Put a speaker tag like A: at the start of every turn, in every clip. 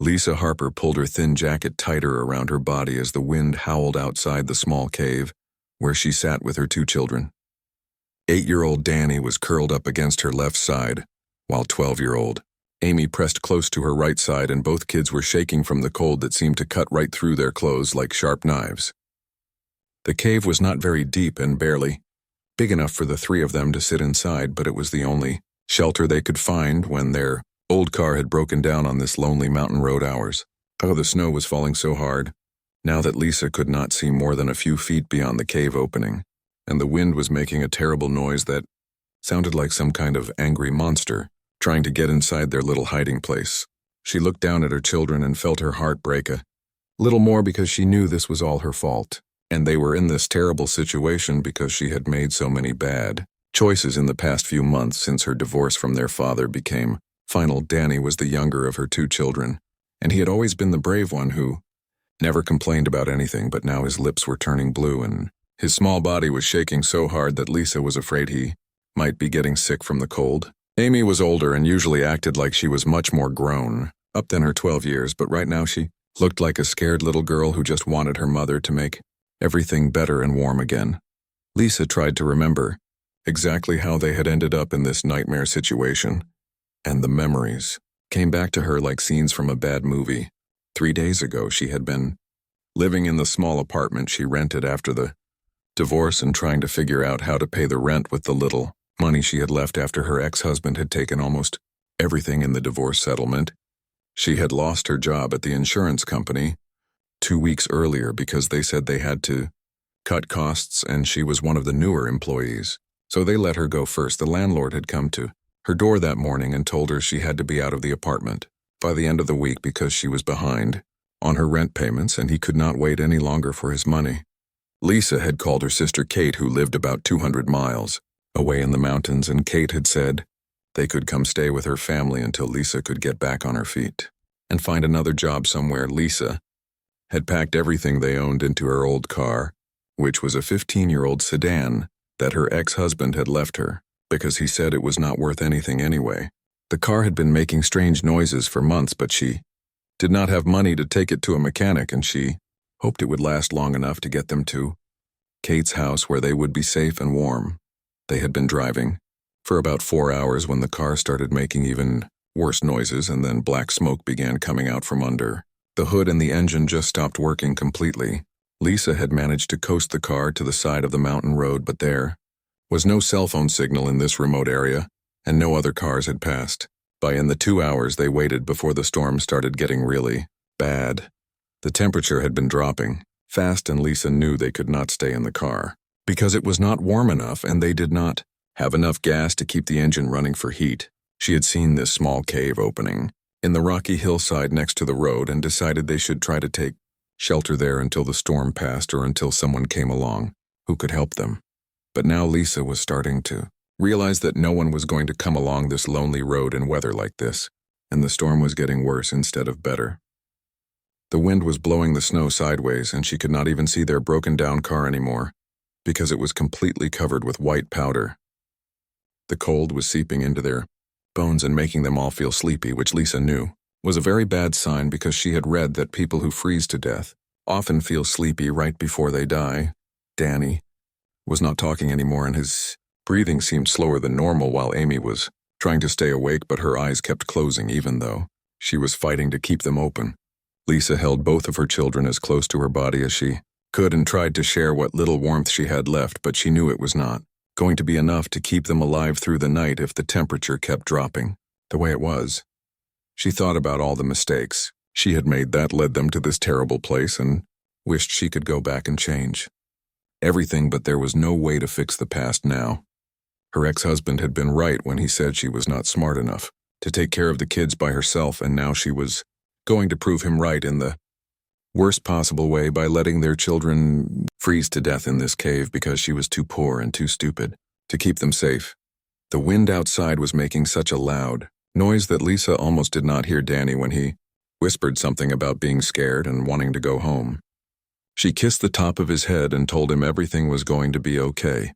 A: Lisa Harper pulled her thin jacket tighter around her body as the wind howled outside the small cave, where she sat with her 2 children. 8-year-old Danny was curled up against her left side, while 12-year-old Amy pressed close to her right side, and both kids were shaking from the cold that seemed to cut right through their clothes like sharp knives. The cave was not very deep and barely big enough for the 3 of them to sit inside, but it was the only shelter they could find when their old car had broken down on this lonely mountain road hours. Oh, the snow was falling so hard, now that Lisa could not see more than a few feet beyond the cave opening, and the wind was making a terrible noise that sounded like some kind of angry monster trying to get inside their little hiding place. She looked down at her children and felt her heart break a little more because she knew this was all her fault, and they were in this terrible situation because she had made so many bad choices in the past few months since her divorce from their father became final. Danny was the younger of her 2 children, and he had always been the brave one who never complained about anything, but now his lips were turning blue and his small body was shaking so hard that Lisa was afraid he might be getting sick from the cold. Amy was older and usually acted like she was much more grown up than her 12 years, but right now she looked like a scared little girl who just wanted her mother to make everything better and warm again. Lisa tried to remember exactly how they had ended up in this nightmare situation, and the memories came back to her like scenes from a bad movie. 3 days ago, she had been living in the small apartment she rented after the divorce and trying to figure out how to pay the rent with the little money she had left after her ex-husband had taken almost everything in the divorce settlement. She had lost her job at the insurance company 2 weeks earlier because they said they had to cut costs, and she was one of the newer employees, so they let her go first. The landlord had come to her door that morning and told her she had to be out of the apartment by the end of the week because she was behind on her rent payments and he could not wait any longer for his money. Lisa had called her sister Kate, who lived about 200 miles away in the mountains, and Kate had said they could come stay with her family until Lisa could get back on her feet and find another job somewhere. Lisa had packed everything they owned into her old car, which was a 15-year-old sedan that her ex-husband had left her because he said it was not worth anything anyway. The car had been making strange noises for months, but she did not have money to take it to a mechanic, and she hoped it would last long enough to get them to Kate's house where they would be safe and warm. They had been driving for about 4 hours when the car started making even worse noises, and then black smoke began coming out from under the hood and the engine just stopped working completely. Lisa had managed to coast the car to the side of the mountain road, but there was no cell phone signal in this remote area, and no other cars had passed by in the 2 hours they waited before the storm started getting really bad. The temperature had been dropping fast, and Lisa knew they could not stay in the car because it was not warm enough, and they did not have enough gas to keep the engine running for heat. She had seen this small cave opening in the rocky hillside next to the road and decided they should try to take shelter there until the storm passed or until someone came along who could help them. But now Lisa was starting to realize that no one was going to come along this lonely road in weather like this, and the storm was getting worse instead of better. The wind was blowing the snow sideways, and she could not even see their broken-down car anymore because it was completely covered with white powder. The cold was seeping into their bones and making them all feel sleepy, which Lisa knew was a very bad sign because she had read that people who freeze to death often feel sleepy right before they die. Danny was not talking anymore, and his breathing seemed slower than normal while Amy was trying to stay awake, but her eyes kept closing even though she was fighting to keep them open. Lisa held both of her children as close to her body as she could and tried to share what little warmth she had left, but she knew it was not going to be enough to keep them alive through the night if the temperature kept dropping the way it was. She thought about all the mistakes she had made that led them to this terrible place and wished she could go back and change everything, but there was no way to fix the past now. Her ex-husband had been right when he said she was not smart enough to take care of the kids by herself, and now she was going to prove him right in the worst possible way by letting their children freeze to death in this cave because she was too poor and too stupid to keep them safe. The wind outside was making such a loud noise that Lisa almost did not hear Danny when he whispered something about being scared and wanting to go home. She kissed the top of his head and told him everything was going to be okay,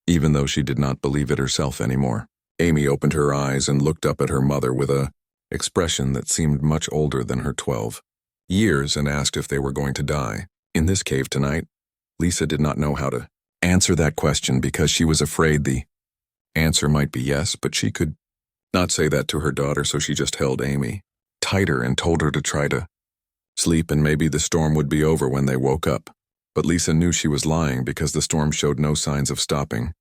A: even though she did not believe it herself anymore. Amy opened her eyes and looked up at her mother with a expression that seemed much older than her 12 years, and asked if they were going to die in this cave tonight. Lisa did not know how to answer that question because she was afraid the answer might be yes, but she could not say that to her daughter, so she just held Amy tighter and told her to try to sleep and maybe the storm would be over when they woke up. But Lisa knew she was lying because the storm showed no signs of stopping,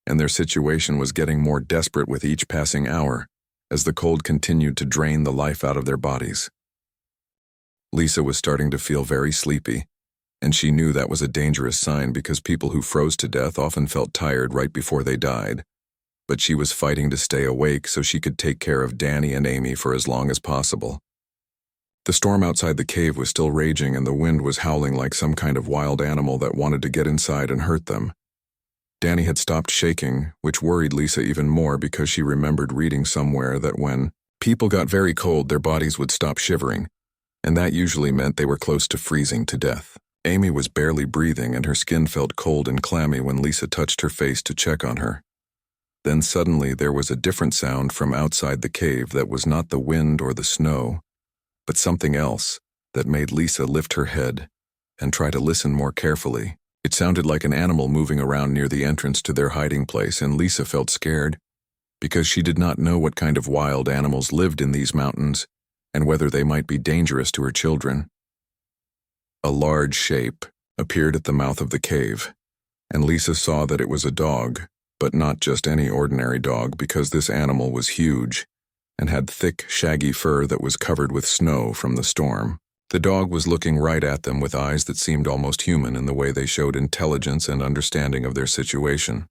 A: and their situation was getting more desperate with each passing hour as the cold continued to drain the life out of their bodies. Lisa was starting to feel very sleepy, and she knew that was a dangerous sign because people who froze to death often felt tired right before they died. But she was fighting to stay awake so she could take care of Danny and Amy for as long as possible. The storm outside the cave was still raging, and the wind was howling like some kind of wild animal that wanted to get inside and hurt them. Danny had stopped shaking, which worried Lisa even more because she remembered reading somewhere that when people got very cold, their bodies would stop shivering, and that usually meant they were close to freezing to death. Amy was barely breathing, and her skin felt cold and clammy when Lisa touched her face to check on her. Then suddenly there was a different sound from outside the cave that was not the wind or the snow, but something else that made Lisa lift her head and try to listen more carefully. It sounded like an animal moving around near the entrance to their hiding place, and Lisa felt scared because she did not know what kind of wild animals lived in these mountains and whether they might be dangerous to her children. A large shape appeared at the mouth of the cave, and Lisa saw that it was a dog, but not just any ordinary dog, because this animal was huge and had thick, shaggy fur that was covered with snow from the storm. The dog was looking right at them with eyes that seemed almost human in the way they showed intelligence and understanding of their situation.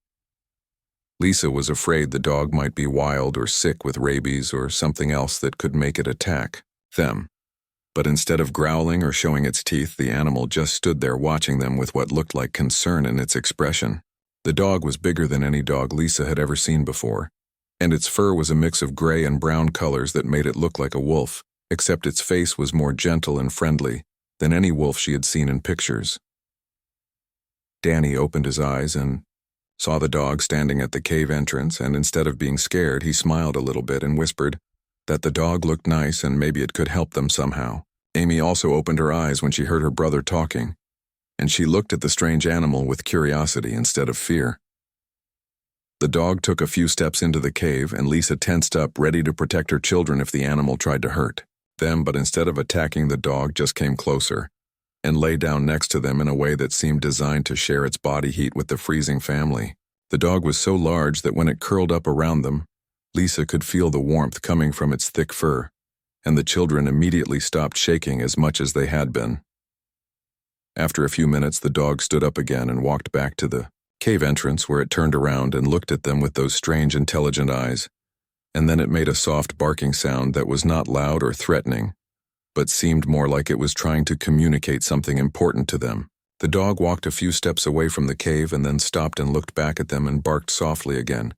A: Lisa was afraid the dog might be wild or sick with rabies or something else that could make it attack them. But instead of growling or showing its teeth, the animal just stood there watching them with what looked like concern in its expression. The dog was bigger than any dog Lisa had ever seen before, and its fur was a mix of gray and brown colors that made it look like a wolf, except its face was more gentle and friendly than any wolf she had seen in pictures. Danny opened his eyes and saw the dog standing at the cave entrance, and instead of being scared, he smiled a little bit and whispered that the dog looked nice and maybe it could help them somehow. Amy also opened her eyes when she heard her brother talking, and she looked at the strange animal with curiosity instead of fear. The dog took a few steps into the cave, and Lisa tensed up, ready to protect her children if the animal tried to hurt them, but instead of attacking, the dog just came closer and lay down next to them in a way that seemed designed to share its body heat with the freezing family. The dog was so large that when it curled up around them, Lisa could feel the warmth coming from its thick fur, and the children immediately stopped shaking as much as they had been. After a few minutes, the dog stood up again and walked back to the cave entrance, where it turned around and looked at them with those strange, intelligent eyes, and then it made a soft barking sound that was not loud or threatening, but seemed more like it was trying to communicate something important to them. The dog walked a few steps away from the cave and then stopped and looked back at them and barked softly again,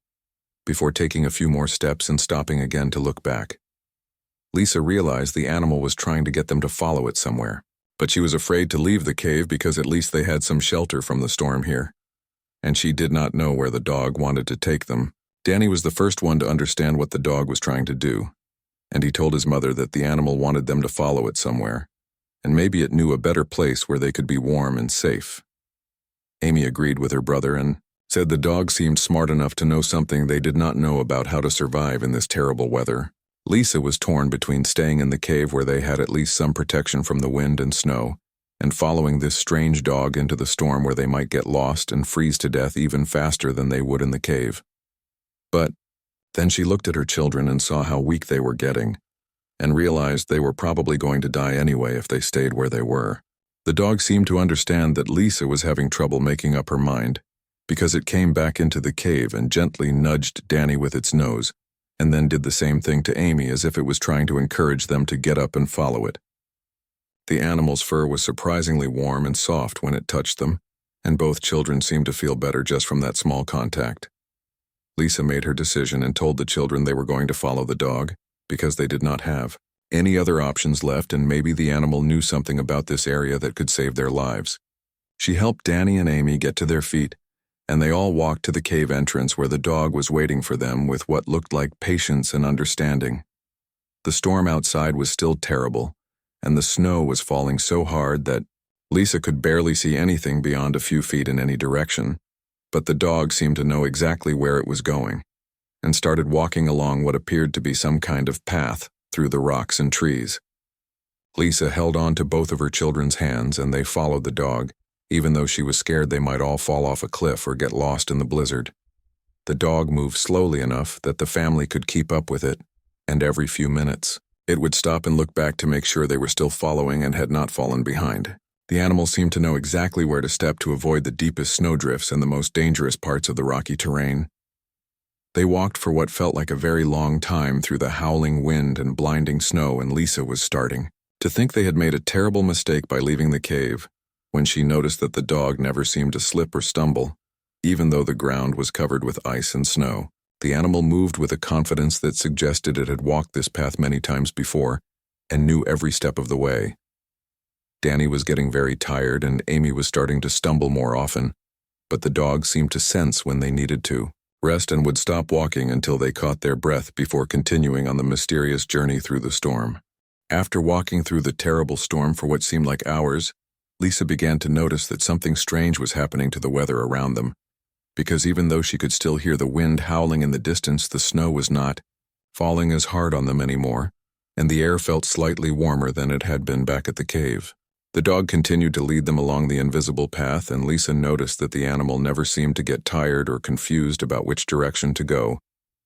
A: before taking a few more steps and stopping again to look back. Lisa realized the animal was trying to get them to follow it somewhere, but she was afraid to leave the cave because at least they had some shelter from the storm here, and she did not know where the dog wanted to take them. Danny was the first one to understand what the dog was trying to do, and he told his mother that the animal wanted them to follow it somewhere, and maybe it knew a better place where they could be warm and safe. Amy agreed with her brother and said the dog seemed smart enough to know something they did not know about how to survive in this terrible weather. Lisa was torn between staying in the cave where they had at least some protection from the wind and snow, and following this strange dog into the storm where they might get lost and freeze to death even faster than they would in the cave. But then she looked at her children and saw how weak they were getting, and realized they were probably going to die anyway if they stayed where they were. The dog seemed to understand that Lisa was having trouble making up her mind, because it came back into the cave and gently nudged Danny with its nose, and then did the same thing to Amy as if it was trying to encourage them to get up and follow it. The animal's fur was surprisingly warm and soft when it touched them, and both children seemed to feel better just from that small contact. Lisa made her decision and told the children they were going to follow the dog, because they did not have any other options left, and maybe the animal knew something about this area that could save their lives. She helped Danny and Amy get to their feet, and they all walked to the cave entrance where the dog was waiting for them with what looked like patience and understanding. The storm outside was still terrible, and the snow was falling so hard that Lisa could barely see anything beyond a few feet in any direction, but the dog seemed to know exactly where it was going, and started walking along what appeared to be some kind of path through the rocks and trees. Lisa held on to both of her children's hands, and they followed the dog, even though she was scared they might all fall off a cliff or get lost in the blizzard. The dog moved slowly enough that the family could keep up with it, and every few minutes, it would stop and look back to make sure they were still following and had not fallen behind. The animal seemed to know exactly where to step to avoid the deepest snowdrifts and the most dangerous parts of the rocky terrain. They walked for what felt like a very long time through the howling wind and blinding snow, and Lisa was starting to think they had made a terrible mistake by leaving the cave when she noticed that the dog never seemed to slip or stumble, even though the ground was covered with ice and snow. The animal moved with a confidence that suggested it had walked this path many times before and knew every step of the way. Danny was getting very tired and Amy was starting to stumble more often, but the dog seemed to sense when they needed to rest and would stop walking until they caught their breath before continuing on the mysterious journey through the storm. After walking through the terrible storm for what seemed like hours, Lisa began to notice that something strange was happening to the weather around them, because even though she could still hear the wind howling in the distance, the snow was not falling as hard on them anymore, and the air felt slightly warmer than it had been back at the cave. The dog continued to lead them along the invisible path, and Lisa noticed that the animal never seemed to get tired or confused about which direction to go,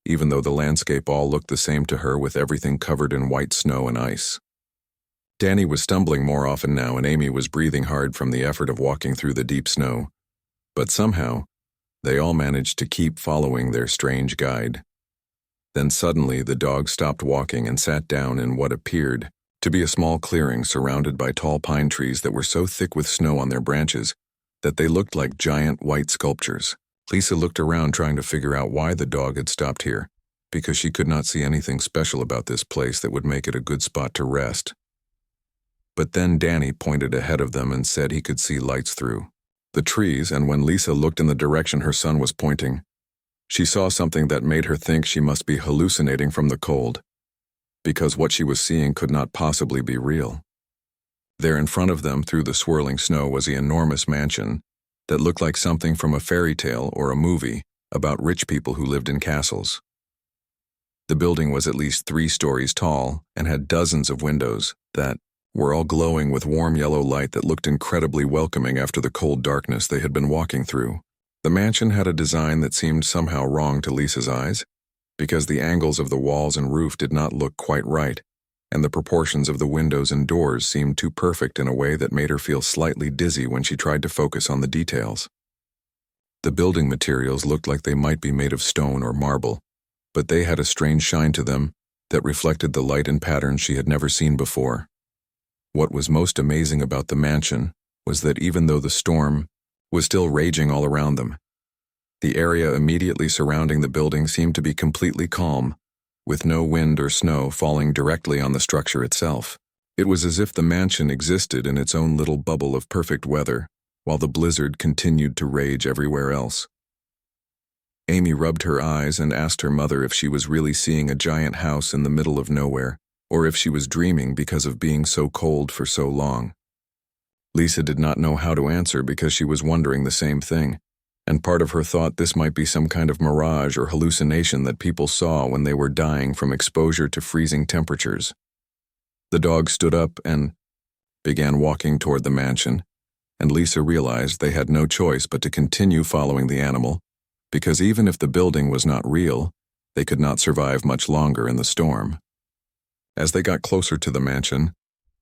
A: even though the landscape all looked the same to her with everything covered in white snow and ice. Danny was stumbling more often now, and Amy was breathing hard from the effort of walking through the deep snow. But somehow, they all managed to keep following their strange guide. Then suddenly the dog stopped walking and sat down in what appeared to be a small clearing surrounded by tall pine trees that were so thick with snow on their branches that they looked like giant white sculptures. Lisa looked around trying to figure out why the dog had stopped here, because she could not see anything special about this place that would make it a good spot to rest. But then Danny pointed ahead of them and said he could see lights through the trees, and when Lisa looked in the direction her son was pointing, she saw something that made her think she must be hallucinating from the cold, because what she was seeing could not possibly be real. There in front of them through the swirling snow was the enormous mansion that looked like something from a fairy tale or a movie about rich people who lived in castles. The building was at least 3 stories tall and had dozens of windows that were all glowing with warm yellow light that looked incredibly welcoming after the cold darkness they had been walking through. The mansion had a design that seemed somehow wrong to Lisa's eyes, because the angles of the walls and roof did not look quite right, and the proportions of the windows and doors seemed too perfect in a way that made her feel slightly dizzy when she tried to focus on the details. The building materials looked like they might be made of stone or marble, but they had a strange shine to them that reflected the light and patterns she had never seen before. What was most amazing about the mansion was that even though the storm was still raging all around them, the area immediately surrounding the building seemed to be completely calm, with no wind or snow falling directly on the structure itself. It was as if the mansion existed in its own little bubble of perfect weather, while the blizzard continued to rage everywhere else. Amy rubbed her eyes and asked her mother if she was really seeing a giant house in the middle of nowhere, or if she was dreaming because of being so cold for so long. Lisa did not know how to answer because she was wondering the same thing, and part of her thought this might be some kind of mirage or hallucination that people saw when they were dying from exposure to freezing temperatures. The dog stood up and began walking toward the mansion, and Lisa realized they had no choice but to continue following the animal, because even if the building was not real, they could not survive much longer in the storm. As they got closer to the mansion,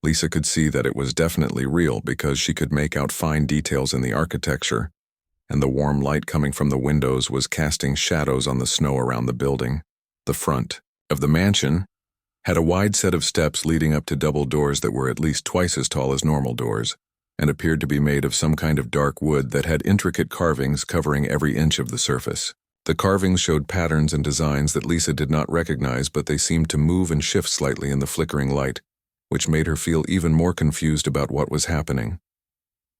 A: Lisa could see that it was definitely real because she could make out fine details in the architecture, and the warm light coming from the windows was casting shadows on the snow around the building. The front of the mansion had a wide set of steps leading up to double doors that were at least twice as tall as normal doors, and appeared to be made of some kind of dark wood that had intricate carvings covering every inch of the surface. The carvings showed patterns and designs that Lisa did not recognize, but they seemed to move and shift slightly in the flickering light, which made her feel even more confused about what was happening.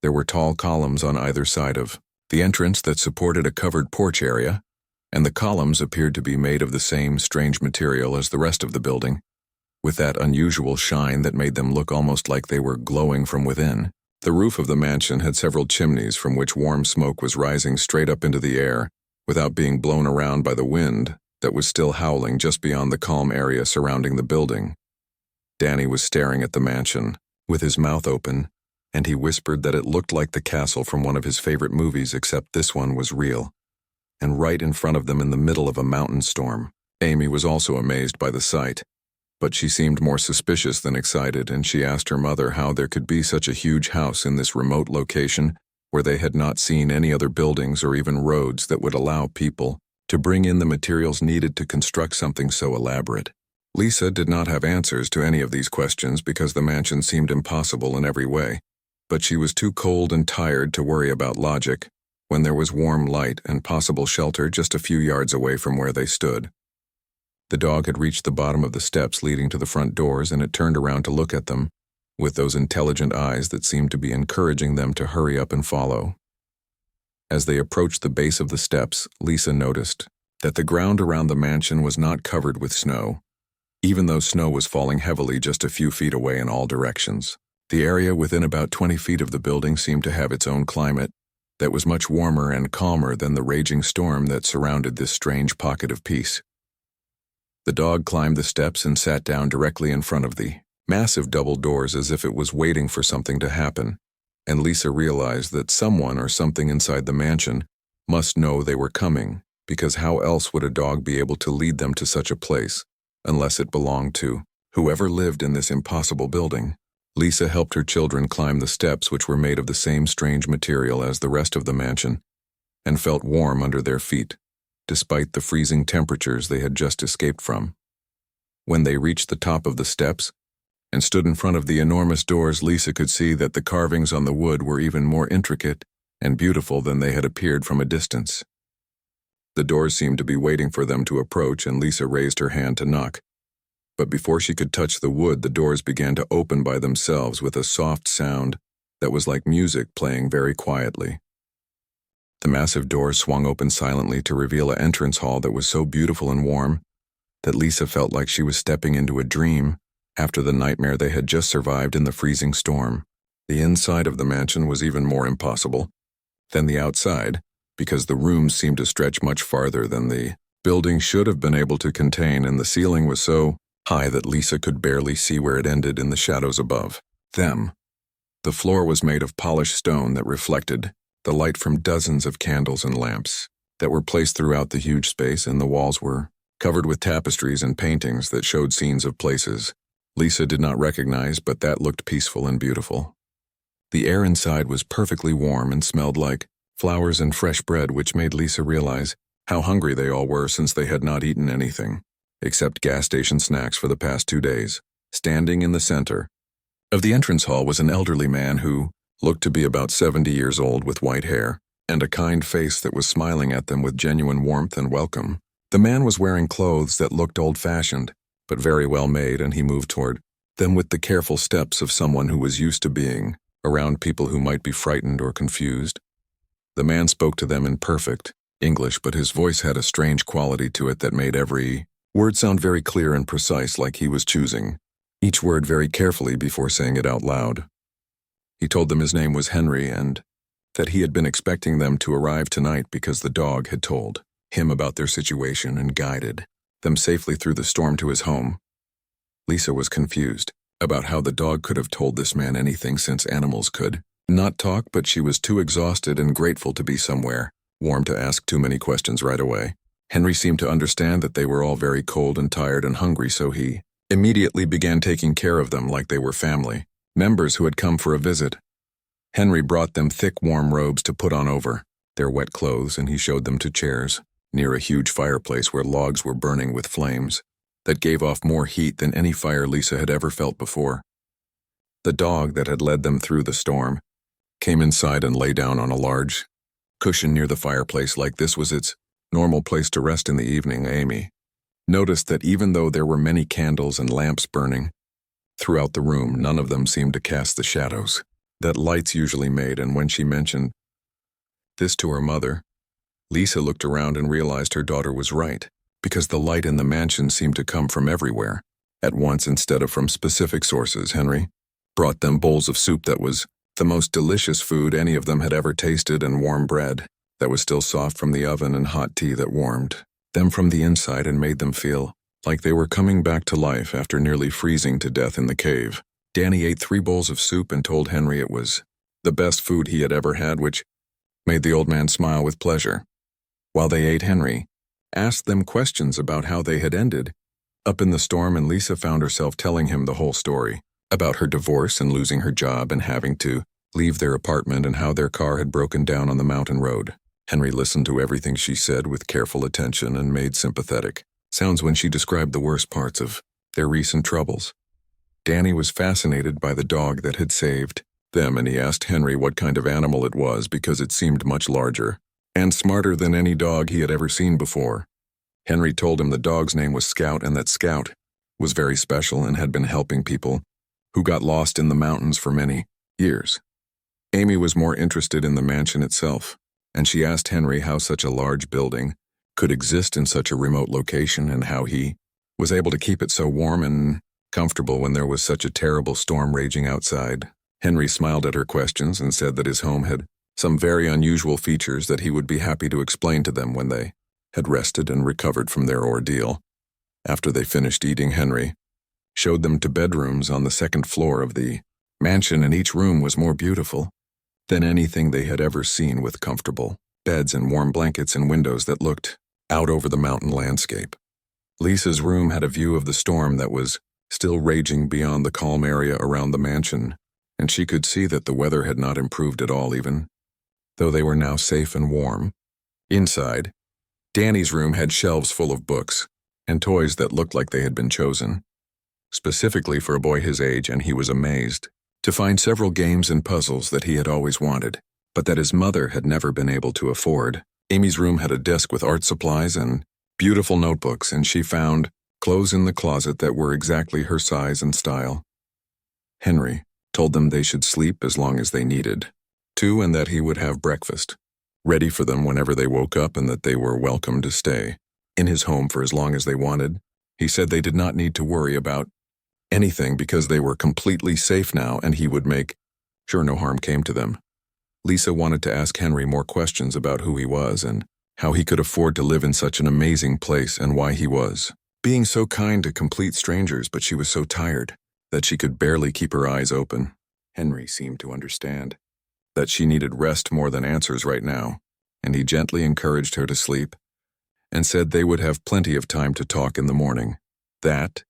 A: There were tall columns on either side of the entrance that supported a covered porch area, and the columns appeared to be made of the same strange material as the rest of the building, with that unusual shine that made them look almost like they were glowing from within. The roof of the mansion had several chimneys from which warm smoke was rising straight up into the air, without being blown around by the wind that was still howling just beyond the calm area surrounding the building. Danny was staring at the mansion, with his mouth open, and he whispered that it looked like the castle from one of his favorite movies, except this one was real, and right in front of them in the middle of a mountain storm. Amy was also amazed by the sight, but she seemed more suspicious than excited, and she asked her mother how there could be such a huge house in this remote location where they had not seen any other buildings or even roads that would allow people to bring in the materials needed to construct something so elaborate. Lisa did not have answers to any of these questions because the mansion seemed impossible in every way, but she was too cold and tired to worry about logic when there was warm light and possible shelter just a few yards away from where they stood. The dog had reached the bottom of the steps leading to the front doors, and it turned around to look at them, with those intelligent eyes that seemed to be encouraging them to hurry up and follow. As they approached the base of the steps, Lisa noticed that the ground around the mansion was not covered with snow, even though snow was falling heavily just a few feet away in all directions. The area within about 20 feet of the building seemed to have its own climate that was much warmer and calmer than the raging storm that surrounded this strange pocket of peace. The dog climbed the steps and sat down directly in front of the massive double doors as if it was waiting for something to happen, and Lisa realized that someone or something inside the mansion must know they were coming, because how else would a dog be able to lead them to such a place, unless it belonged to whoever lived in this impossible building. Lisa helped her children climb the steps, which were made of the same strange material as the rest of the mansion, and felt warm under their feet, despite the freezing temperatures they had just escaped from. When they reached the top of the steps and stood in front of the enormous doors, Lisa could see that the carvings on the wood were even more intricate and beautiful than they had appeared from a distance. The doors seemed to be waiting for them to approach, and Lisa raised her hand to knock. But before she could touch the wood, the doors began to open by themselves with a soft sound that was like music playing very quietly. The massive doors swung open silently to reveal an entrance hall that was so beautiful and warm that Lisa felt like she was stepping into a dream after the nightmare they had just survived in the freezing storm. The inside of the mansion was even more impossible than the outside, because the rooms seemed to stretch much farther than the building should have been able to contain, and the ceiling was so high that Lisa could barely see where it ended in the shadows above them. The floor was made of polished stone that reflected the light from dozens of candles and lamps that were placed throughout the huge space, and the walls were covered with tapestries and paintings that showed scenes of places Lisa did not recognize, but that looked peaceful and beautiful. The air inside was perfectly warm and smelled like flowers and fresh bread, which made Lisa realize how hungry they all were, since they had not eaten anything except gas station snacks for the past 2 days. Standing in the center of the entrance hall was an elderly man who looked to be about 70 years old, with white hair and a kind face that was smiling at them with genuine warmth and welcome. The man was wearing clothes that looked old-fashioned, but very well made, and he moved toward them with the careful steps of someone who was used to being around people who might be frightened or confused. The man spoke to them in perfect English, but his voice had a strange quality to it that made every word sound very clear and precise, like he was choosing each word very carefully before saying it out loud. He told them his name was Henry, and that he had been expecting them to arrive tonight because the dog had told him about their situation and guided them safely through the storm to his home. Lisa was confused about how the dog could have told this man anything, since animals could not talk, but she was too exhausted and grateful to be somewhere warm to ask too many questions right away. Henry seemed to understand that they were all very cold and tired and hungry, so he immediately began taking care of them like they were family members who had come for a visit. Henry brought them thick, warm robes to put on over their wet clothes, and he showed them to chairs near a huge fireplace where logs were burning with flames that gave off more heat than any fire Lisa had ever felt before. The dog that had led them through the storm came inside and lay down on a large cushion near the fireplace like this was its normal place to rest in the evening. Amy noticed that even though there were many candles and lamps burning throughout the room, none of them seemed to cast the shadows that lights usually made, and when she mentioned this to her mother, Lisa looked around and realized her daughter was right, because the light in the mansion seemed to come from everywhere. at once instead of from specific sources. Henry brought them bowls of soup that was the most delicious food any of them had ever tasted, and warm bread that was still soft from the oven, and hot tea that warmed them from the inside and made them feel like they were coming back to life after nearly freezing to death in the cave. Danny ate 3 bowls of soup and told Henry it was the best food he had ever had, which made the old man smile with pleasure. While they ate, Henry asked them questions about how they had ended up in the storm, and Lisa found herself telling him the whole story about her divorce and losing her job and having to leave their apartment, and how their car had broken down on the mountain road. Henry listened to everything she said with careful attention and made sympathetic sounds when she described the worst parts of their recent troubles. Danny was fascinated by the dog that had saved them, and he asked Henry what kind of animal it was because it seemed much larger and smarter than any dog he had ever seen before. Henry told him the dog's name was Scout, and that Scout was very special and had been helping people who got lost in the mountains for many years. Amy was more interested in the mansion itself, and she asked Henry how such a large building could exist in such a remote location, and how he was able to keep it so warm and comfortable when there was such a terrible storm raging outside. Henry smiled at her questions and said that his home had some very unusual features that he would be happy to explain to them when they had rested and recovered from their ordeal. After they finished eating, Henry showed them to bedrooms on the 2nd floor of the mansion, and each room was more beautiful than anything they had ever seen, with comfortable beds and warm blankets and windows that looked out over the mountain landscape. Lisa's room had a view of the storm that was still raging beyond the calm area around the mansion, and she could see that the weather had not improved at all, even though they were now safe and warm. Inside, Danny's room had shelves full of books and toys that looked like they had been chosen specifically for a boy his age, and he was amazed to find several games and puzzles that he had always wanted, but that his mother had never been able to afford. Amy's room had a desk with art supplies and beautiful notebooks, and she found clothes in the closet that were exactly her size and style. Henry told them they should sleep as long as they needed to, and that he would have breakfast ready for them whenever they woke up, and that they were welcome to stay in his home for as long as they wanted. He said they did not need to worry about anything because they were completely safe now, and he would make sure no harm came to them. Lisa wanted to ask Henry more questions about who he was and how he could afford to live in such an amazing place, and why he was being so kind to complete strangers, but she was so tired that she could barely keep her eyes open. Henry seemed to understand that she needed rest more than answers right now, and he gently encouraged her to sleep and said they would have plenty of time to talk in the morning. That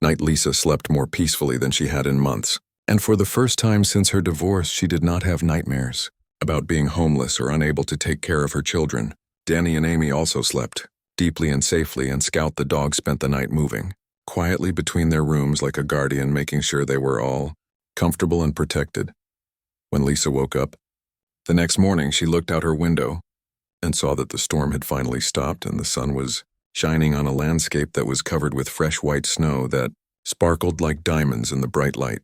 A: night Lisa slept more peacefully than she had in months, and for the first time since her divorce she did not have nightmares about being homeless or unable to take care of her children. Danny and Amy also slept deeply and safely, and Scout the dog spent the night moving quietly between their rooms like a guardian, making sure they were all comfortable and protected. When Lisa woke up the next morning, she looked out her window and saw that the storm had finally stopped, and the sun was shining on a landscape that was covered with fresh white snow that sparkled like diamonds in the bright light.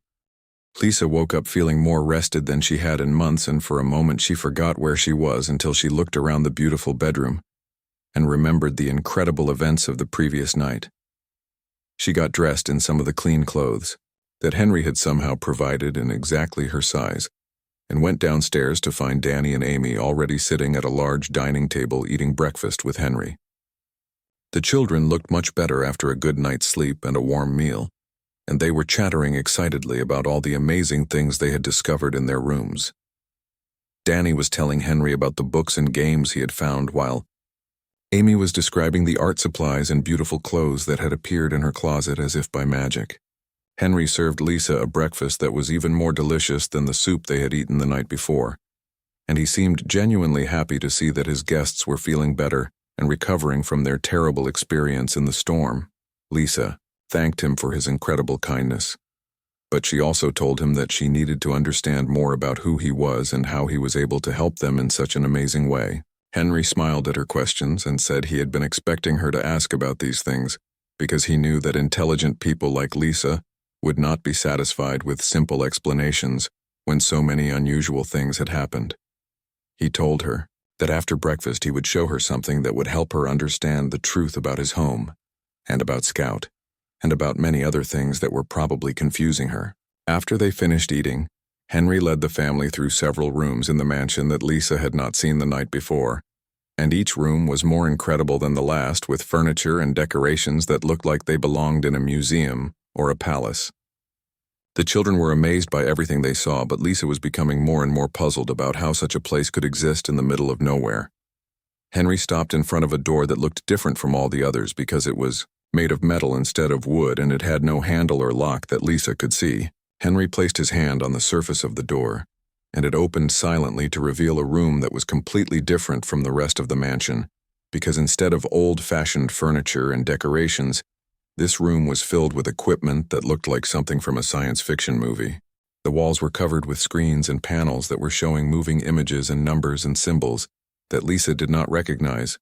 A: Lisa woke up feeling more rested than she had in months, and for a moment she forgot where she was until she looked around the beautiful bedroom and remembered the incredible events of the previous night. She got dressed in some of the clean clothes that Henry had somehow provided in exactly her size, and went downstairs to find Danny and Amy already sitting at a large dining table eating breakfast with Henry. The children looked much better after a good night's sleep and a warm meal, and they were chattering excitedly about all the amazing things they had discovered in their rooms. Danny was telling Henry about the books and games he had found, while Amy was describing the art supplies and beautiful clothes that had appeared in her closet as if by magic. Henry served Lisa a breakfast that was even more delicious than the soup they had eaten the night before, and he seemed genuinely happy to see that his guests were feeling better and recovering from their terrible experience in the storm. Lisa thanked him for his incredible kindness, but she also told him that she needed to understand more about who he was and how he was able to help them in such an amazing way. Henry smiled at her questions and said he had been expecting her to ask about these things because he knew that intelligent people like Lisa would not be satisfied with simple explanations when so many unusual things had happened. He told her that after breakfast he would show her something that would help her understand the truth about his home and about Scout. and about many other things that were probably confusing her. After they finished eating, Henry led the family through several rooms in the mansion that Lisa had not seen the night before, and each room was more incredible than the last, with furniture and decorations that looked like they belonged in a museum or a palace. The children were amazed by everything they saw, but Lisa was becoming more and more puzzled about how such a place could exist in the middle of nowhere. Henry stopped in front of a door that looked different from all the others because it was made of metal instead of wood, and it had no handle or lock that Lisa could see. Henry placed his hand on the surface of the door, and it opened silently to reveal a room that was completely different from the rest of the mansion, because instead of old-fashioned furniture and decorations, this room was filled with equipment that looked like something from a science fiction movie. The walls were covered with screens and panels that were showing moving images and numbers and symbols that Lisa did not recognize,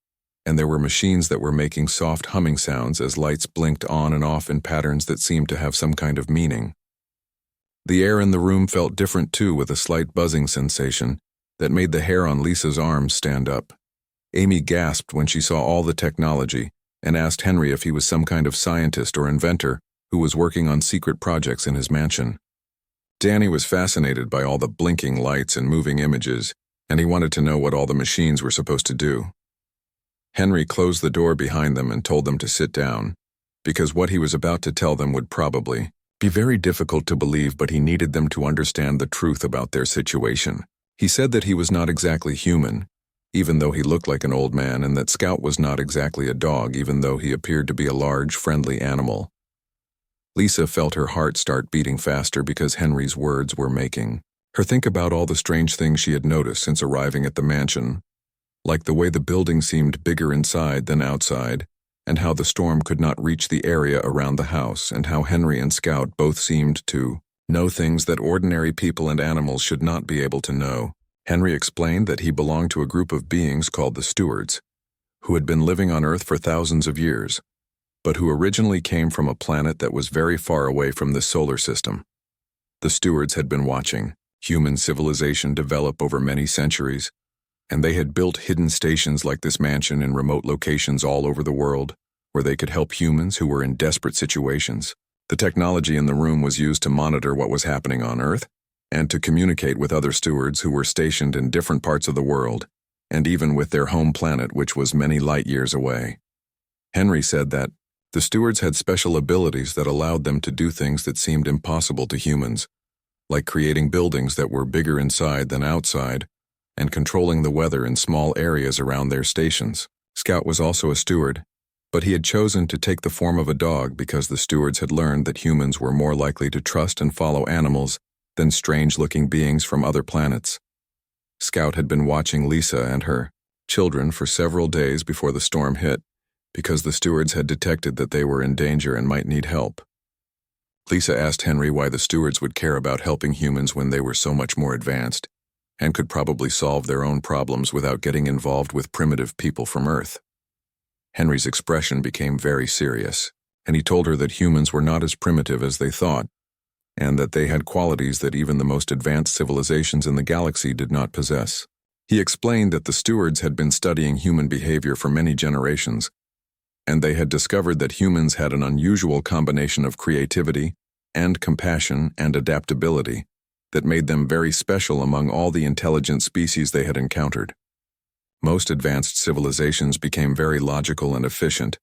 A: and there were machines that were making soft humming sounds as lights blinked on and off in patterns that seemed to have some kind of meaning. The air in the room felt different too, with a slight buzzing sensation that made the hair on Lisa's arms stand up. Amy gasped when she saw all the technology and asked Henry if he was some kind of scientist or inventor who was working on secret projects in his mansion. Danny was fascinated by all the blinking lights and moving images, and he wanted to know what all the machines were supposed to do. Henry closed the door behind them and told them to sit down, because what he was about to tell them would probably be very difficult to believe, but he needed them to understand the truth about their situation. He said that he was not exactly human, even though he looked like an old man, and that Scout was not exactly a dog, even though he appeared to be a large, friendly animal. Lisa felt her heart start beating faster because Henry's words were making her think about all the strange things she had noticed since arriving at the mansion, like the way the building seemed bigger inside than outside, and how the storm could not reach the area around the house, and how Henry and Scout both seemed to know things that ordinary people and animals should not be able to know. Henry explained that he belonged to a group of beings called the Stewards, who had been living on Earth for thousands of years, but who originally came from a planet that was very far away from the solar system. The Stewards had been watching human civilization develop over many centuries, and they had built hidden stations like this mansion in remote locations all over the world, where they could help humans who were in desperate situations. The technology in the room was used to monitor what was happening on Earth, and to communicate with other stewards who were stationed in different parts of the world, and even with their home planet, which was many light years away. Henry said that the stewards had special abilities that allowed them to do things that seemed impossible to humans, like creating buildings that were bigger inside than outside, and controlling the weather in small areas around their stations. Scout was also a steward, but he had chosen to take the form of a dog because the stewards had learned that humans were more likely to trust and follow animals than strange-looking beings from other planets. Scout had been watching Lisa and her children for several days before the storm hit, because the stewards had detected that they were in danger and might need help. Lisa asked Henry why the stewards would care about helping humans when they were so much more advanced, and could probably solve their own problems without getting involved with primitive people from Earth. Henry's expression became very serious, and he told her that humans were not as primitive as they thought, and that they had qualities that even the most advanced civilizations in the galaxy did not possess. He explained that the stewards had been studying human behavior for many generations, and they had discovered that humans had an unusual combination of creativity and compassion and adaptability that made them very special among all the intelligent species they had encountered. Most advanced civilizations became very logical and efficient,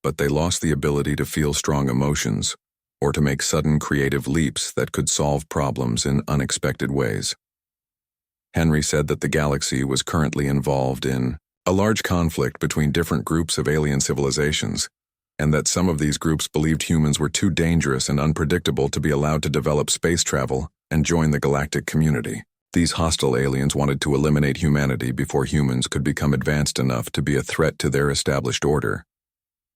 A: but they lost the ability to feel strong emotions or to make sudden creative leaps that could solve problems in unexpected ways. Henry said that the galaxy was currently involved in a large conflict between different groups of alien civilizations, and that some of these groups believed humans were too dangerous and unpredictable to be allowed to develop space travel and join the galactic community. These hostile aliens wanted to eliminate humanity before humans could become advanced enough to be a threat to their established order.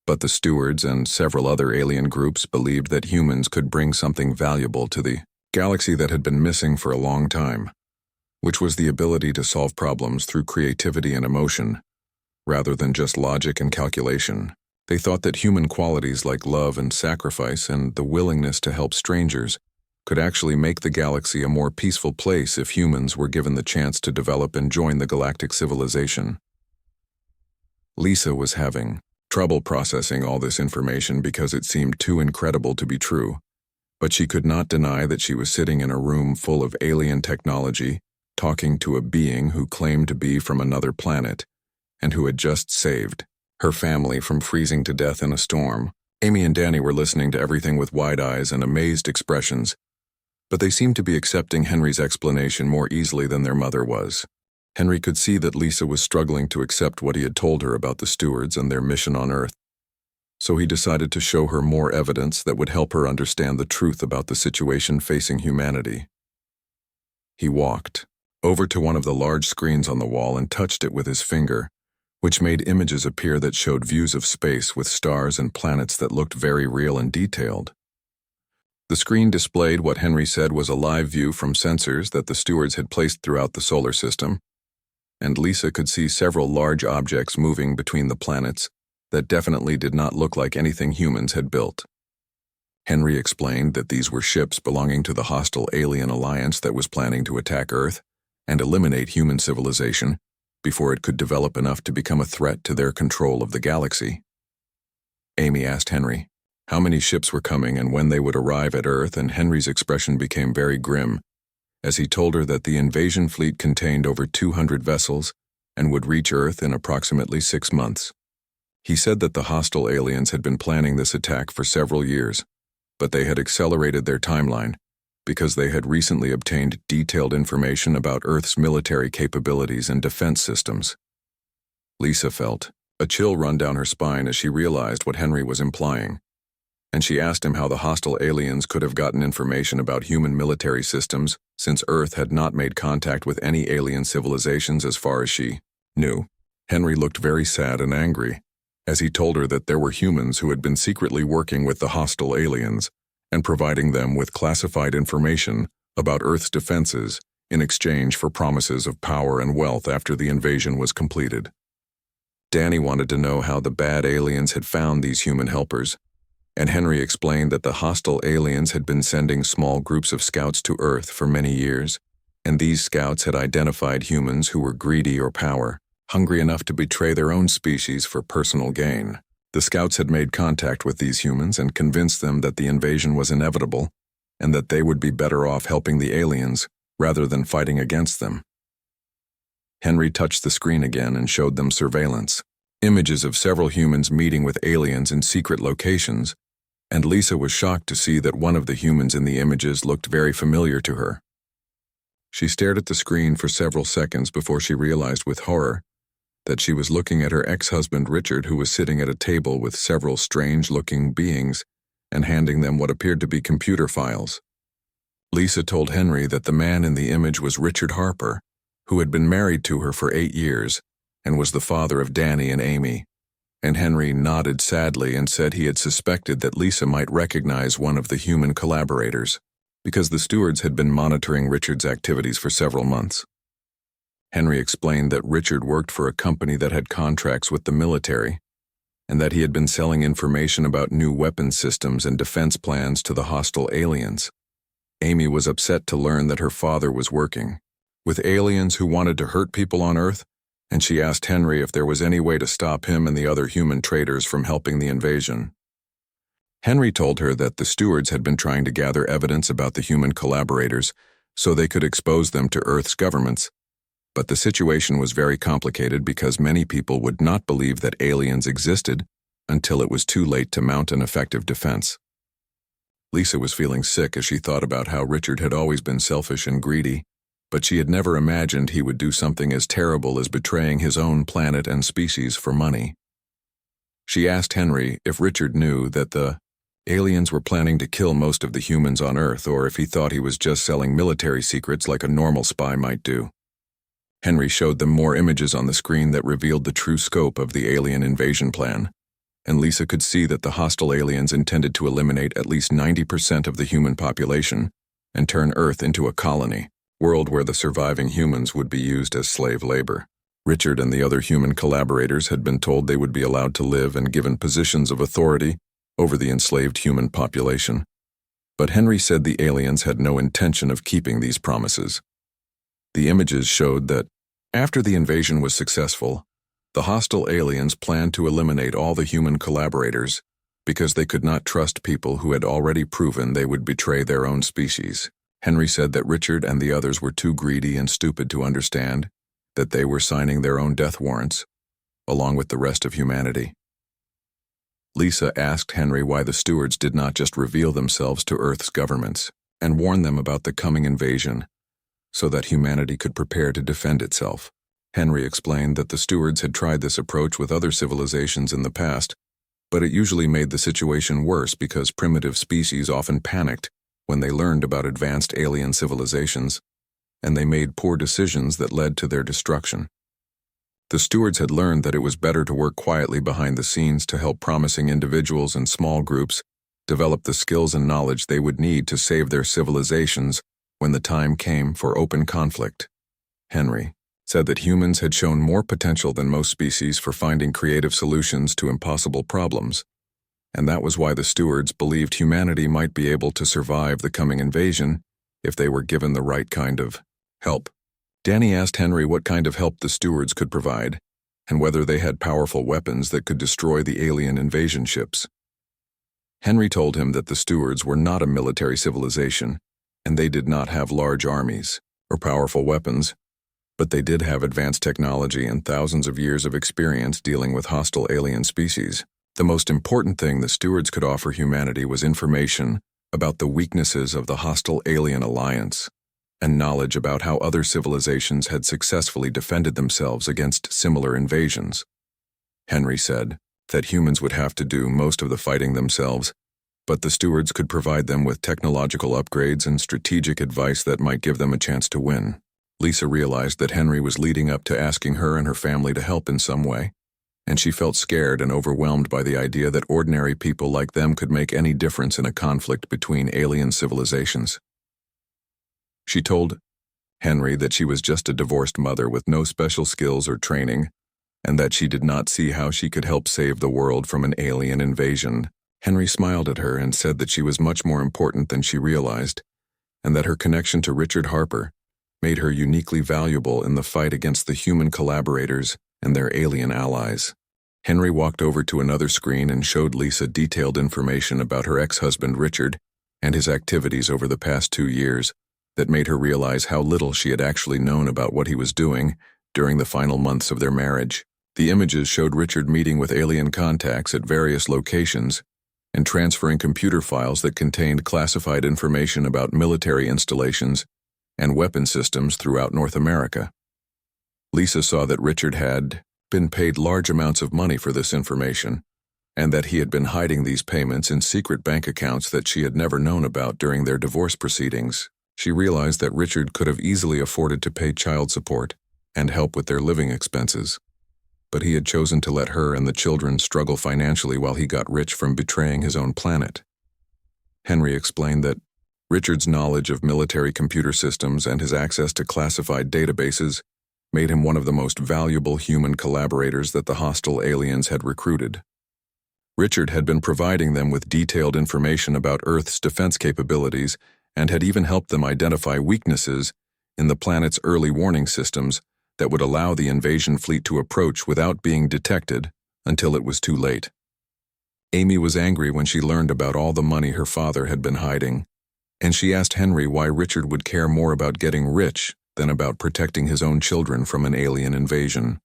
A: But the stewards and several other alien groups believed that humans could bring something valuable to the galaxy that had been missing for a long time, which was the ability to solve problems through creativity and emotion, rather than just logic and calculation. They thought that human qualities like love and sacrifice and the willingness to help strangers could actually make the galaxy a more peaceful place if humans were given the chance to develop and join the galactic civilization. Lisa was having trouble processing all this information because it seemed too incredible to be true. But she could not deny that she was sitting in a room full of alien technology, talking to a being who claimed to be from another planet, and who had just saved her family from freezing to death in a storm. Amy and Danny were listening to everything with wide eyes and amazed expressions, but they seemed to be accepting Henry's explanation more easily than their mother was. Henry could see that Lisa was struggling to accept what he had told her about the stewards and their mission on Earth, so he decided to show her more evidence that would help her understand the truth about the situation facing humanity. He walked over to one of the large screens on the wall and touched it with his finger, which made images appear that showed views of space with stars and planets that looked very real and detailed. The screen displayed what Henry said was a live view from sensors that the stewards had placed throughout the solar system, and Lisa could see several large objects moving between the planets that definitely did not look like anything humans had built. Henry explained that these were ships belonging to the hostile alien alliance that was planning to attack Earth and eliminate human civilization before it could develop enough to become a threat to their control of the galaxy. Amy asked Henry how many ships were coming and when they would arrive at Earth, and Henry's expression became very grim as he told her that the invasion fleet contained over 200 vessels and would reach Earth in approximately 6 months. He said that the hostile aliens had been planning this attack for several years, but they had accelerated their timeline because they had recently obtained detailed information about Earth's military capabilities and defense systems. Lisa felt a chill run down her spine as she realized what Henry was implying, and she asked him how the hostile aliens could have gotten information about human military systems since Earth had not made contact with any alien civilizations as far as she knew. Henry looked very sad and angry as he told her that there were humans who had been secretly working with the hostile aliens and providing them with classified information about Earth's defenses in exchange for promises of power and wealth after the invasion was completed. Danny wanted to know how the bad aliens had found these human helpers, and Henry explained that the hostile aliens had been sending small groups of scouts to Earth for many years, and these scouts had identified humans who were greedy or power, hungry enough to betray their own species for personal gain. The scouts had made contact with these humans and convinced them that the invasion was inevitable and that they would be better off helping the aliens rather than fighting against them. Henry touched the screen again and showed them surveillance, images of several humans meeting with aliens in secret locations, and Lisa was shocked to see that one of the humans in the images looked very familiar to her. She stared at the screen for several seconds before she realized with horror that she was looking at her ex-husband Richard, who was sitting at a table with several strange-looking beings and handing them what appeared to be computer files. Lisa told Henry that the man in the image was Richard Harper, who had been married to her for 8 years and was the father of Danny and Amy, and Henry nodded sadly and said he had suspected that Lisa might recognize one of the human collaborators because the stewards had been monitoring Richard's activities for several months. Henry explained that Richard worked for a company that had contracts with the military, and that he had been selling information about new weapon systems and defense plans to the hostile aliens. Amy was upset to learn that her father was working with aliens who wanted to hurt people on Earth, and she asked Henry if there was any way to stop him and the other human traitors from helping the invasion. Henry told her that the stewards had been trying to gather evidence about the human collaborators so they could expose them to Earth's governments, but the situation was very complicated because many people would not believe that aliens existed until it was too late to mount an effective defense. Lisa was feeling sick as she thought about how Richard had always been selfish and greedy, but she had never imagined he would do something as terrible as betraying his own planet and species for money. She asked Henry if Richard knew that the aliens were planning to kill most of the humans on Earth, or if he thought he was just selling military secrets like a normal spy might do. Henry showed them more images on the screen that revealed the true scope of the alien invasion plan, and Lisa could see that the hostile aliens intended to eliminate at least 90% of the human population and turn Earth into a colony world where the surviving humans would be used as slave labor. Richard and the other human collaborators had been told they would be allowed to live and given positions of authority over the enslaved human population, but Henry said the aliens had no intention of keeping these promises. The images showed that, after the invasion was successful, The hostile aliens planned to eliminate all the human collaborators because they could not trust people who had already proven they would betray their own species. Henry said that Richard and the others were too greedy and stupid to understand that they were signing their own death warrants, along with the rest of humanity. Lisa asked Henry why the stewards did not just reveal themselves to Earth's governments and warn them about the coming invasion so that humanity could prepare to defend itself. Henry explained that the stewards had tried this approach with other civilizations in the past, but it usually made the situation worse because primitive species often panicked when they learned about advanced alien civilizations, and they made poor decisions that led to their destruction. The stewards had learned that it was better to work quietly behind the scenes to help promising individuals and small groups develop the skills and knowledge they would need to save their civilizations when the time came for open conflict. Henry said that humans had shown more potential than most species for finding creative solutions to impossible problems, and that was why the stewards believed humanity might be able to survive the coming invasion if they were given the right kind of help. Danny asked Henry what kind of help the stewards could provide, and whether they had powerful weapons that could destroy the alien invasion ships. Henry told him that the stewards were not a military civilization, and they did not have large armies or powerful weapons, but they did have advanced technology and thousands of years of experience dealing with hostile alien species. The most important thing the stewards could offer humanity was information about the weaknesses of the hostile alien alliance, and knowledge about how other civilizations had successfully defended themselves against similar invasions. Henry said that humans would have to do most of the fighting themselves, but the stewards could provide them with technological upgrades and strategic advice that might give them a chance to win. Lisa realized that Henry was leading up to asking her and her family to help in some way, and she felt scared and overwhelmed by the idea that ordinary people like them could make any difference in a conflict between alien civilizations. She told Henry that she was just a divorced mother with no special skills or training, and that she did not see how she could help save the world from an alien invasion. Henry smiled at her and said that she was much more important than she realized, and that her connection to Richard Harper made her uniquely valuable in the fight against the human collaborators and their alien allies. Henry walked over to another screen and showed Lisa detailed information about her ex-husband Richard and his activities over the past 2 years that made her realize how little she had actually known about what he was doing during the final months of their marriage. The images showed Richard meeting with alien contacts at various locations and transferring computer files that contained classified information about military installations and weapon systems throughout North America. Lisa saw that Richard had been paid large amounts of money for this information, and that he had been hiding these payments in secret bank accounts that she had never known about during their divorce proceedings. She realized that Richard could have easily afforded to pay child support and help with their living expenses, but he had chosen to let her and the children struggle financially while he got rich from betraying his own planet. Henry explained that Richard's knowledge of military computer systems and his access to classified databases made him one of the most valuable human collaborators that the hostile aliens had recruited. Richard had been providing them with detailed information about Earth's defense capabilities and had even helped them identify weaknesses in the planet's early warning systems that would allow the invasion fleet to approach without being detected until it was too late. Amy was angry when she learned about all the money her father had been hiding, and she asked Henry why Richard would care more about getting rich than about protecting his own children from an alien invasion.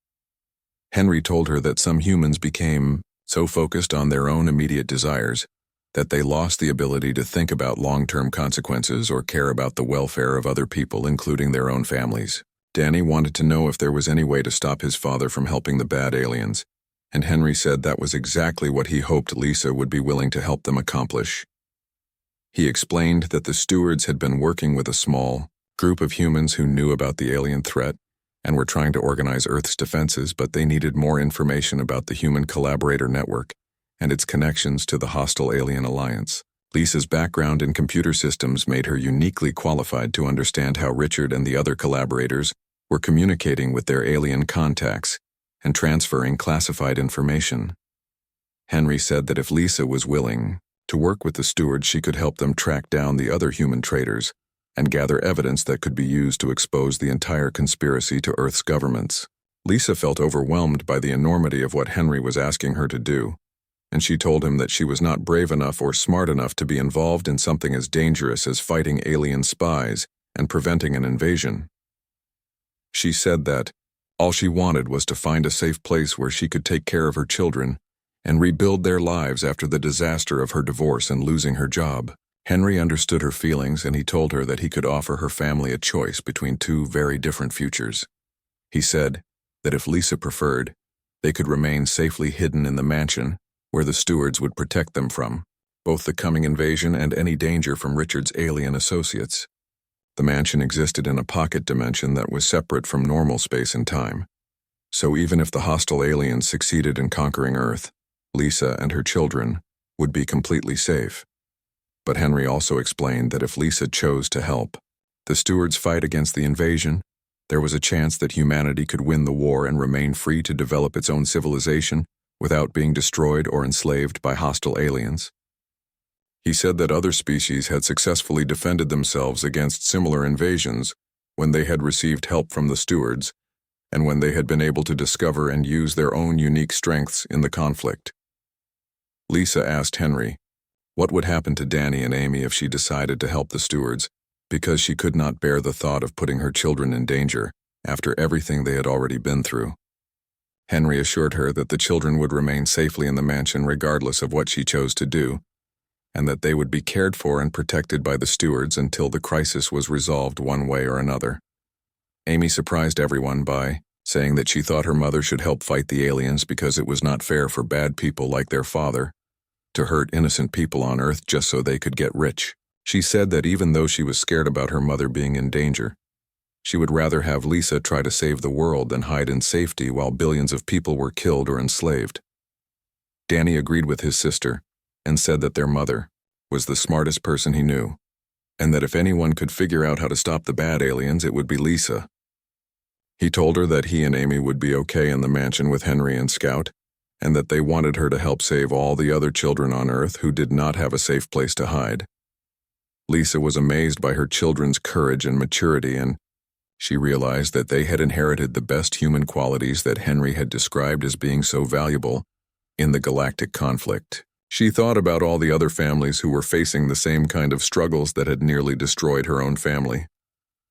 A: Henry told her that some humans became so focused on their own immediate desires that they lost the ability to think about long-term consequences or care about the welfare of other people, including their own families. Danny wanted to know if there was any way to stop his father from helping the bad aliens, and Henry said that was exactly what he hoped Lisa would be willing to help them accomplish. He explained that the stewards had been working with a small group of humans who knew about the alien threat and were trying to organize Earth's defenses, but they needed more information about the Human Collaborator Network and its connections to the hostile alien alliance. Lisa's background in computer systems made her uniquely qualified to understand how Richard and the other collaborators were communicating with their alien contacts and transferring classified information. Henry said that if Lisa was willing to work with the stewards, she could help them track down the other human traitors and gather evidence that could be used to expose the entire conspiracy to Earth's governments. Lisa felt overwhelmed by the enormity of what Henry was asking her to do, and she told him that she was not brave enough or smart enough to be involved in something as dangerous as fighting alien spies and preventing an invasion. She said that all she wanted was to find a safe place where she could take care of her children and rebuild their lives after the disaster of her divorce and losing her job. Henry understood her feelings, and he told her that he could offer her family a choice between two very different futures. He said that if Lisa preferred, they could remain safely hidden in the mansion where the stewards would protect them from both the coming invasion and any danger from Richard's alien associates. The mansion existed in a pocket dimension that was separate from normal space and time. So even if the hostile aliens succeeded in conquering Earth, Lisa and her children would be completely safe. But Henry also explained that if Lisa chose to help the stewards fight against the invasion, there was a chance that humanity could win the war and remain free to develop its own civilization without being destroyed or enslaved by hostile aliens. He said that other species had successfully defended themselves against similar invasions when they had received help from the stewards and when they had been able to discover and use their own unique strengths in the conflict. Lisa asked Henry what would happen to Danny and Amy if she decided to help the stewards, because she could not bear the thought of putting her children in danger after everything they had already been through. Henry assured her that the children would remain safely in the mansion regardless of what she chose to do, and that they would be cared for and protected by the stewards until the crisis was resolved one way or another. Amy surprised everyone by saying that she thought her mother should help fight the aliens because it was not fair for bad people like their father to hurt innocent people on Earth just so they could get rich. She said that even though she was scared about her mother being in danger, she would rather have Lisa try to save the world than hide in safety while billions of people were killed or enslaved. Danny agreed with his sister and said that their mother was the smartest person he knew, and that if anyone could figure out how to stop the bad aliens, it would be Lisa. He told her that he and Amy would be okay in the mansion with Henry and Scout, and that they wanted her to help save all the other children on Earth who did not have a safe place to hide. Lisa was amazed by her children's courage and maturity, and she realized that they had inherited the best human qualities that Henry had described as being so valuable in the galactic conflict. She thought about all the other families who were facing the same kind of struggles that had nearly destroyed her own family,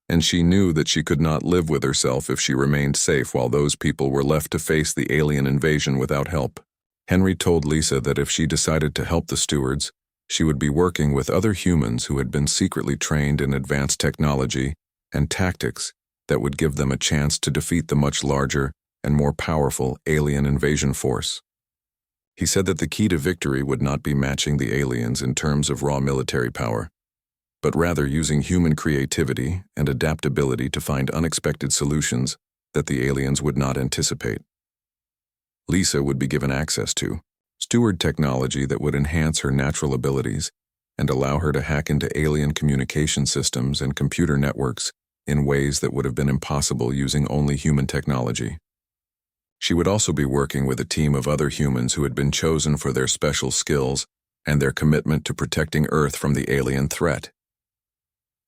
A: and she knew that she could not live with herself if she remained safe while those people were left to face the alien invasion without help. Henry told Lisa that if she decided to help the stewards, she would be working with other humans who had been secretly trained in advanced technology and tactics that would give them a chance to defeat the much larger and more powerful alien invasion force. He said that the key to victory would not be matching the aliens in terms of raw military power, but rather using human creativity and adaptability to find unexpected solutions that the aliens would not anticipate. Lisa would be given access to steward technology that would enhance her natural abilities and allow her to hack into alien communication systems and computer networks in ways that would have been impossible using only human technology. She would also be working with a team of other humans who had been chosen for their special skills and their commitment to protecting Earth from the alien threat.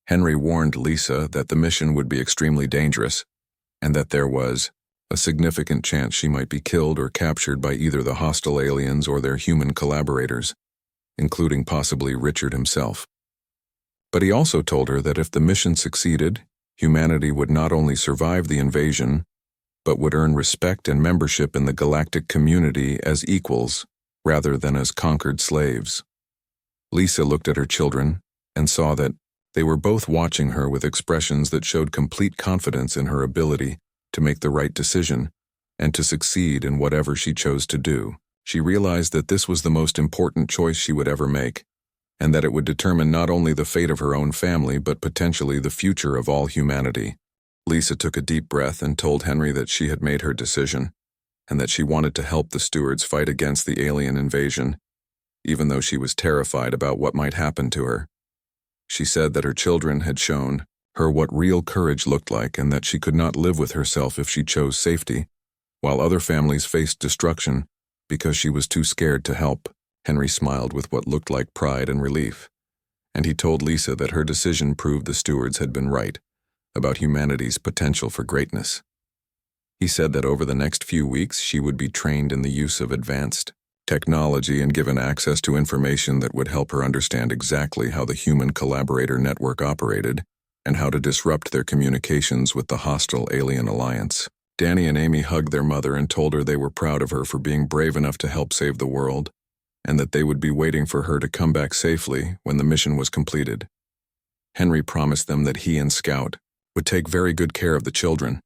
A: Henry warned Lisa that the mission would be extremely dangerous and that there was a significant chance she might be killed or captured by either the hostile aliens or their human collaborators, including possibly Richard himself. But he also told her that if the mission succeeded, humanity would not only survive the invasion, but would earn respect and membership in the galactic community as equals rather than as conquered slaves. Lisa looked at her children and saw that they were both watching her with expressions that showed complete confidence in her ability to make the right decision and to succeed in whatever she chose to do. She realized that this was the most important choice she would ever make, and that it would determine not only the fate of her own family but potentially the future of all humanity. Lisa took a deep breath and told Henry that she had made her decision, and that she wanted to help the stewards fight against the alien invasion, even though she was terrified about what might happen to her. She said that her children had shown her what real courage looked like and that she could not live with herself if she chose safety, while other families faced destruction because she was too scared to help. Henry smiled with what looked like pride and relief, and he told Lisa that her decision proved the stewards had been right about humanity's potential for greatness. He said that over the next few weeks she would be trained in the use of advanced technology and given access to information that would help her understand exactly how the human collaborator network operated and how to disrupt their communications with the hostile alien alliance. Danny and Amy hugged their mother and told her they were proud of her for being brave enough to help save the world, and that they would be waiting for her to come back safely when the mission was completed. Henry promised them that he and Scout would take very good care of the children,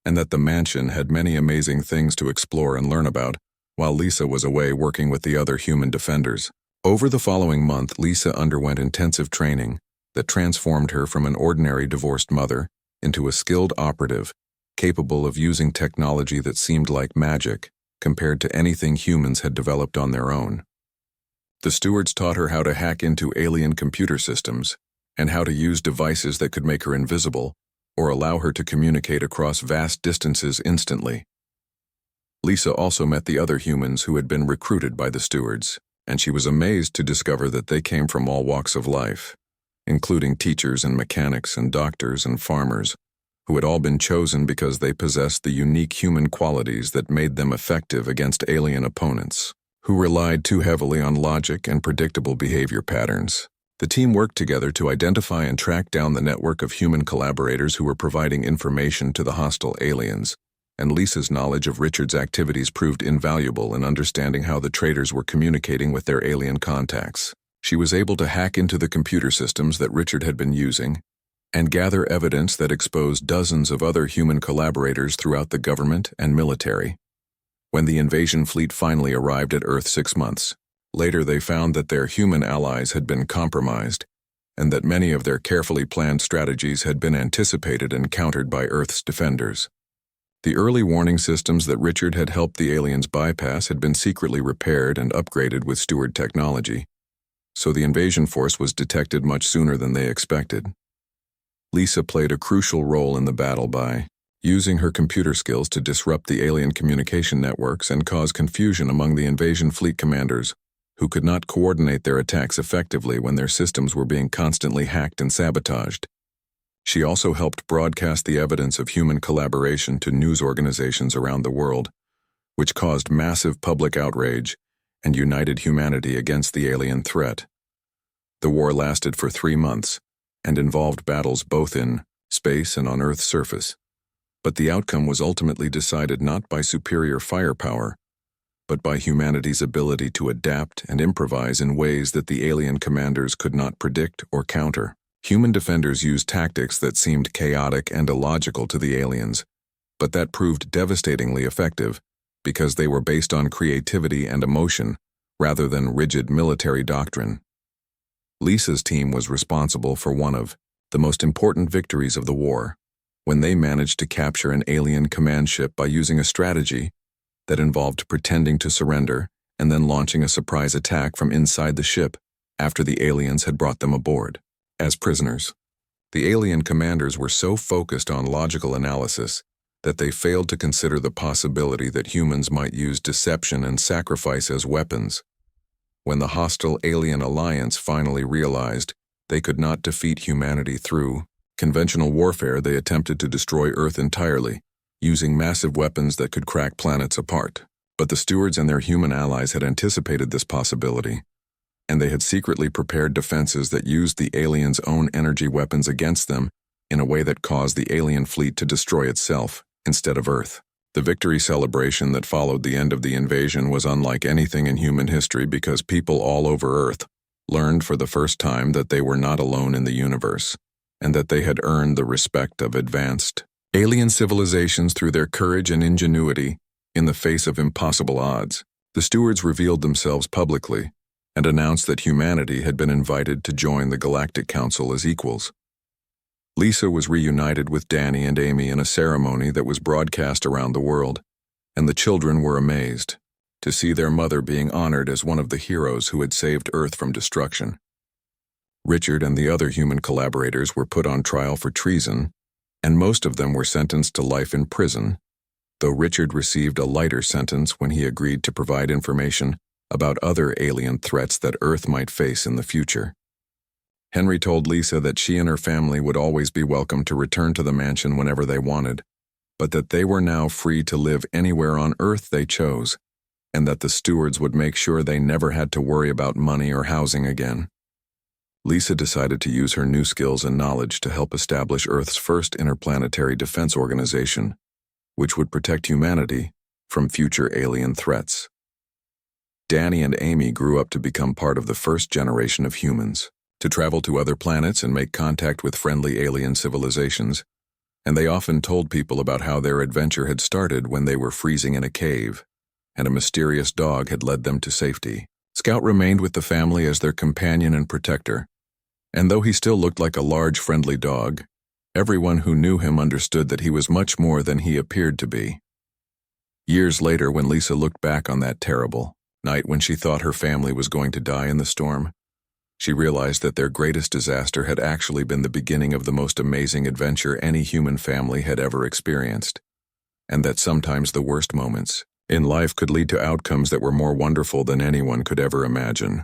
A: and that the mansion had many amazing things to explore and learn about, while Lisa was away working with the other human defenders. Over the following month, Lisa underwent intensive training that transformed her from an ordinary divorced mother into a skilled operative, capable of using technology that seemed like magic compared to anything humans had developed on their own. The stewards taught her how to hack into alien computer systems and how to use devices that could make her invisible or allow her to communicate across vast distances instantly. Lisa also met the other humans who had been recruited by the stewards, and she was amazed to discover that they came from all walks of life, including teachers and mechanics and doctors and farmers, who had all been chosen because they possessed the unique human qualities that made them effective against alien opponents, who relied too heavily on logic and predictable behavior patterns. The team worked together to identify and track down the network of human collaborators who were providing information to the hostile aliens, and Lisa's knowledge of Richard's activities proved invaluable in understanding how the traitors were communicating with their alien contacts. She was able to hack into the computer systems that Richard had been using and gather evidence that exposed dozens of other human collaborators throughout the government and military. When the invasion fleet finally arrived at Earth 6 months later, they found that their human allies had been compromised and that many of their carefully planned strategies had been anticipated and countered by Earth's defenders. The early warning systems that Richard had helped the aliens bypass had been secretly repaired and upgraded with steward technology, so the invasion force was detected much sooner than they expected. Lisa played a crucial role in the battle by using her computer skills to disrupt the alien communication networks and cause confusion among the invasion fleet commanders, who could not coordinate their attacks effectively when their systems were being constantly hacked and sabotaged. She also helped broadcast the evidence of human collaboration to news organizations around the world, which caused massive public outrage and united humanity against the alien threat. The war lasted for 3 months and involved battles both in space and on Earth's surface, but the outcome was ultimately decided not by superior firepower, but by humanity's ability to adapt and improvise in ways that the alien commanders could not predict or counter. Human defenders used tactics that seemed chaotic and illogical to the aliens, but that proved devastatingly effective because they were based on creativity and emotion rather than rigid military doctrine. Lisa's team was responsible for one of the most important victories of the war, when they managed to capture an alien command ship by using a strategy that involved pretending to surrender and then launching a surprise attack from inside the ship after the aliens had brought them aboard as prisoners. The alien commanders were so focused on logical analysis that they failed to consider the possibility that humans might use deception and sacrifice as weapons. When the hostile alien alliance finally realized they could not defeat humanity through conventional warfare, they attempted to destroy Earth entirely, using massive weapons that could crack planets apart. But the stewards and their human allies had anticipated this possibility, and they had secretly prepared defenses that used the aliens' own energy weapons against them in a way that caused the alien fleet to destroy itself instead of Earth. The victory celebration that followed the end of the invasion was unlike anything in human history because people all over Earth learned for the first time that they were not alone in the universe, and that they had earned the respect of advanced alien civilizations through their courage and ingenuity in the face of impossible odds. The stewards revealed themselves publicly and announced that humanity had been invited to join the Galactic Council as equals. Lisa was reunited with Danny and Amy in a ceremony that was broadcast around the world, and the children were amazed to see their mother being honored as one of the heroes who had saved Earth from destruction. Richard and the other human collaborators were put on trial for treason, and most of them were sentenced to life in prison, though Richard received a lighter sentence when he agreed to provide information about other alien threats that Earth might face in the future. Henry told Lisa that she and her family would always be welcome to return to the mansion whenever they wanted, but that they were now free to live anywhere on Earth they chose, and that the stewards would make sure they never had to worry about money or housing again. Lisa decided to use her new skills and knowledge to help establish Earth's first interplanetary defense organization, which would protect humanity from future alien threats. Danny and Amy grew up to become part of the first generation of humans, to travel to other planets and make contact with friendly alien civilizations, and they often told people about how their adventure had started when they were freezing in a cave, and a mysterious dog had led them to safety. Scout remained with the family as their companion and protector, and though he still looked like a large, friendly dog, everyone who knew him understood that he was much more than he appeared to be. Years later, when Lisa looked back on that terrible night when she thought her family was going to die in the storm, she realized that their greatest disaster had actually been the beginning of the most amazing adventure any human family had ever experienced, and that sometimes the worst moments in life could lead to outcomes that were more wonderful than anyone could ever imagine.